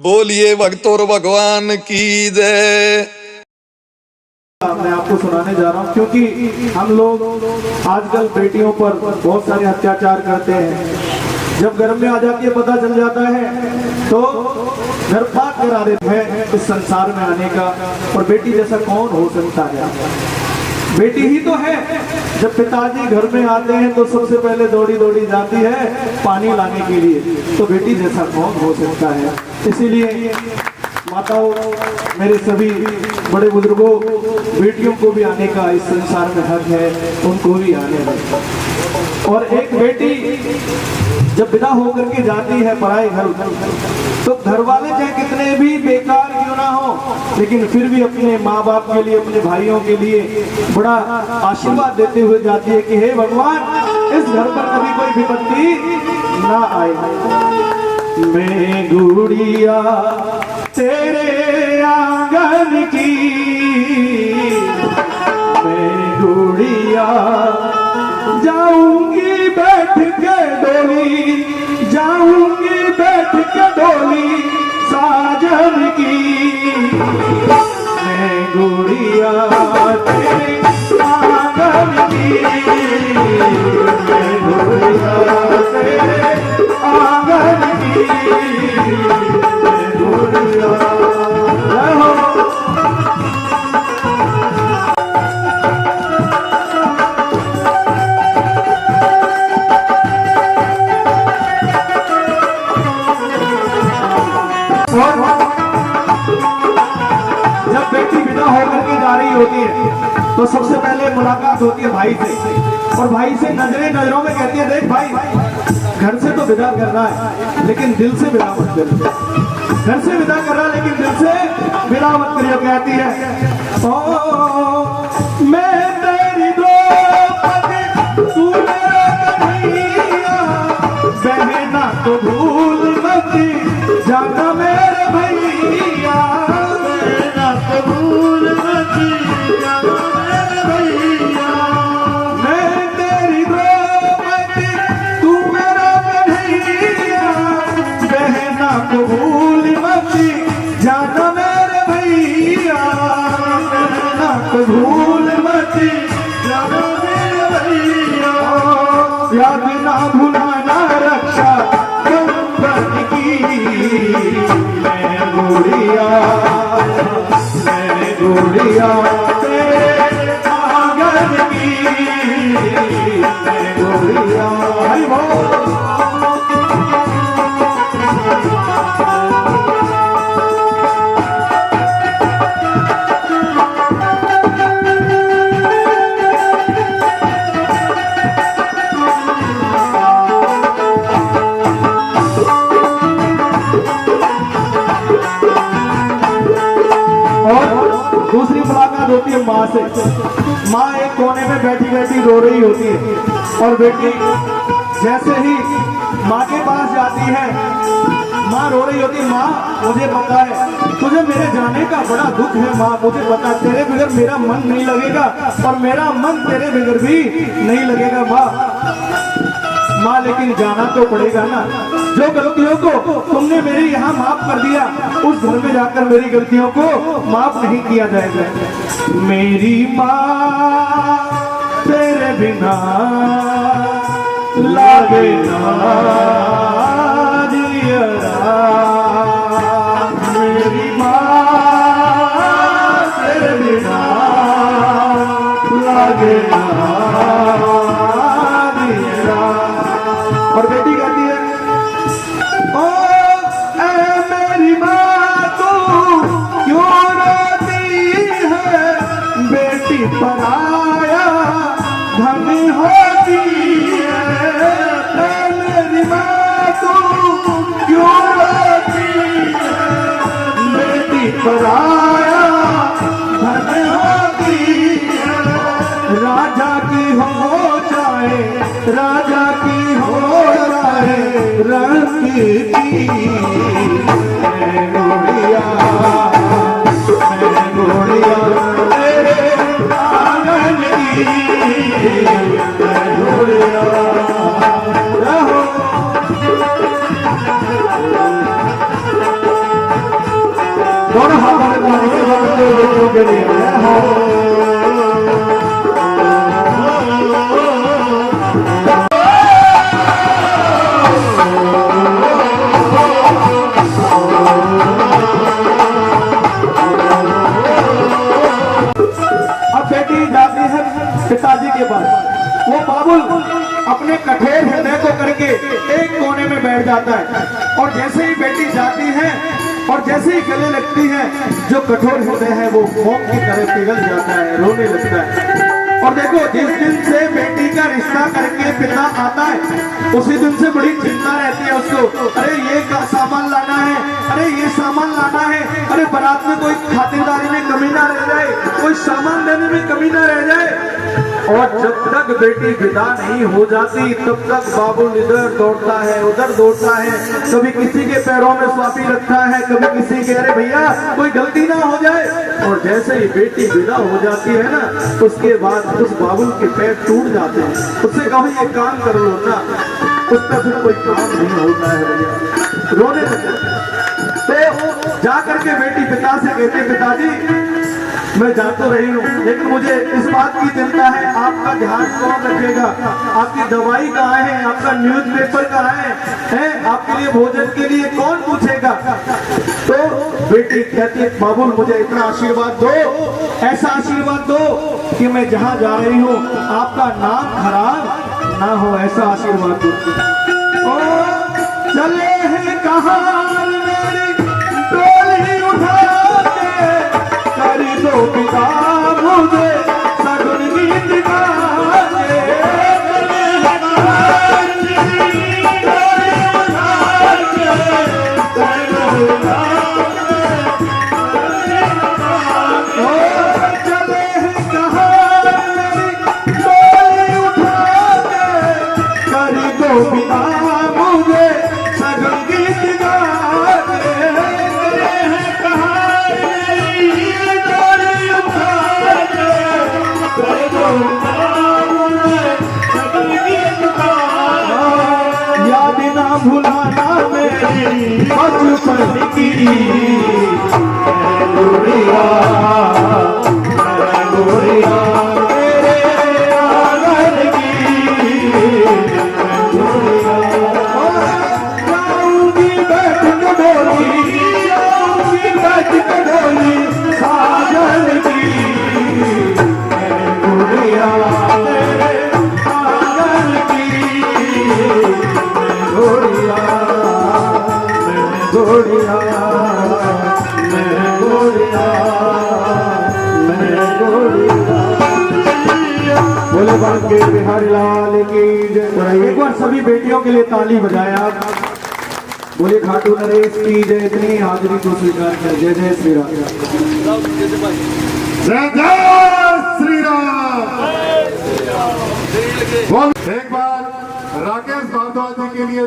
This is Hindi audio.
बोलिए भक्तों भगवान की जय। मैं आपको सुनाने जा रहा हूँ क्योंकि हम लोग आजकल बेटियों पर बहुत सारे अत्याचार करते हैं। जब घर में आ जाती है पता चल जाता है तो घर फाक करा देते हैं इस संसार में आने का। और बेटी जैसा कौन हो सकता है? बेटी ही तो है। जब पिताजी घर में आते हैं तो सबसे पहले दौड़ी दौड़ी जाती है पानी लाने के लिए, तो बेटी जैसा कौन हो सकता है? इसीलिए माताओं, मेरे सभी बड़े बुजुर्गों, बेटियों को भी आने का इस संसार में हक है, उनको भी आने का। और एक बेटी जब विदा होकर के जाती है पराए घर, तो घर वाले चाहे कितने भी बेकार क्यों ना हो, लेकिन फिर भी अपने माँ बाप के लिए, अपने भाइयों के लिए बड़ा आशीर्वाद देते हुए जाती है कि हे भगवान, इस घर पर कभी कोई विपत्ति ना आए। मैं गुड़िया तेरे आंगन की, मैं गुड़िया जाऊंगी बैठ के डोली, जाऊंगी बैठ के डोली साजन की। मैं गुड़िया तेरे आंगन की, मैं गुड़िया तेरे आंगन की, मैं गुड़िया। जब बेटी विदा होकर के जा रही होती है तो सबसे पहले मुलाकात होती है भाई से, और भाई से नजरें नजरों में कहती है, देख भाई, घर से तो विदा कर रहा है लेकिन दिल से विदा मत करियो। घर से विदा कर रहा है लेकिन दिल से विदा मत करियो। कहती है, ओ मैं तेरी द्रौपदी, तू मेरा कन्हैया, बहना तो भूल मत जाना मेरे भैया, बहना तो भूल मत जाना मेरे भैया। मैं तेरी द्रौपदी, तू मेरा कन्हैया, बहना तो भूल मत जाना मेरे भैया, बहना तो भूल मत जाना मेरे भैया। याद ना भुलाना रक्षा बंधन की, मैं गुड़िया, मैं गुड़िया तेरे आंगन की, मैं गुड़िया। हरि बोल। दूसरी मुलाकात होती है माँ से। माँ एक कोने में बैठी बैठी रो रही होती है, और बेटी जैसे ही माँ के पास जाती है, माँ रो रही होती है, माँ मुझे पता है तुझे मेरे जाने का बड़ा दुख है, माँ मुझे पता, तेरे बगैर मेरा मन नहीं लगेगा और मेरा मन तेरे बगैर भी नहीं लगेगा माँ, लेकिन जाना तो पड़ेगा ना। जो गलतियों को तुमने मेरे यहाँ माफ कर दिया, उस घर में जाकर मेरी गलतियों को माफ नहीं किया जाएगा। मेरी माँ तेरे बिना लागे ना जियरा, मेरी माँ तेरे बिना लागे ना जियरा। और बेटी कहती है, ओ ऐ मेरी माँ तू क्यों रोती है, बेटी पराया धन होती है, ऐ मेरी माँ तू क्यों रोती है, बेटी पराया धन होती है। राजा की हो जाए, राजा की हो जाए रंग की, मैं गुड़िया, मैं गुड़िया तेरे आंगन की, मैं गुड़िया। रहो दोनों हाथों में ताली से बजाते हुए बेटियों के लिए जय हो। अब बेटी जाती है पिताजी के पास, वो बाबुल अपने कठोर हृदय को करके एक कोने में बैठ जाता है, और जैसे ही बेटी जाती है और जैसे ही गले लगती है, जो कठोर हृदय है वो मोम की तरह पिघल जाता है, रोने लगता है। और देखो, जिस दिन से बेटी का रिश्ता करके पिता आता है, उसी दिन से बड़ी चिंता रहती है उसको। अरे ये सामान लाना है, अरे ये सामान लाना है, अरे बारात में कोई खातिरदारी में कमी ना रह जाए, कोई सामान देने में कमी ना रह जाए। और जब तक बेटी विदा नहीं हो जाती, तब तक बाबुल इधर दौड़ता है, उधर दौड़ता है, कभी किसी के पैरों में स्वापी रखता है, कभी किसी के, अरे भैया कोई गलती ना हो जाए। और जैसे ही बेटी विदा हो जाती है ना, उसके बाद उस बाबुल के पैर टूट जाते हैं। उससे कहो ये काम कर लो ना, उस पर फिर कोई काम नहीं होता है भैया, रोने लगते। तो जा करके बेटी पिता से कहती, पिताजी मैं जा तो रही हूँ, लेकिन मुझे इस बात की चिंता है, आपका ध्यान कौन रखेगा, आपकी दवाई कहाँ है, आपका न्यूज़पेपर कहाँ है, आपके लिए भोजन के लिए कौन पूछेगा। तो बेटी कहती है, बाबुल मुझे इतना आशीर्वाद दो, ऐसा आशीर्वाद दो कि मैं जहाँ जा रही हूँ आपका नाम खराब ना हो, ऐसा आशीर्वाद दो। चले हैं कहाँ मेरी डोली उठा के, करी दो पिता मुझे सगुन गीत गा के। चले हैं कहाँ मेरी डोली उठा के, करी दो पिता मुझे सगुन गीत गा के। याद ना भुलाना मेरी बचपन की गोरिया, गोरिया तेरे आंगन की गोरिया। जाऊंगी बैठ के डोली, जाऊंगी बैठ के डोली साजन की गोरिया, तेरे आंगन की गोरिया, गोरिया, मैं गोरिया, मैं गोरिया। बोले बांके बिहारी लाल की जय। एक बार सभी बेटियों के लिए ताली बजाया। बोले खाटू नरेश की जय। इतनी हाजिरी को स्वीकार कर। जय जय श्री राम। जय जय श्री राम। एक बार राकेश भारद्वाज जी के लिए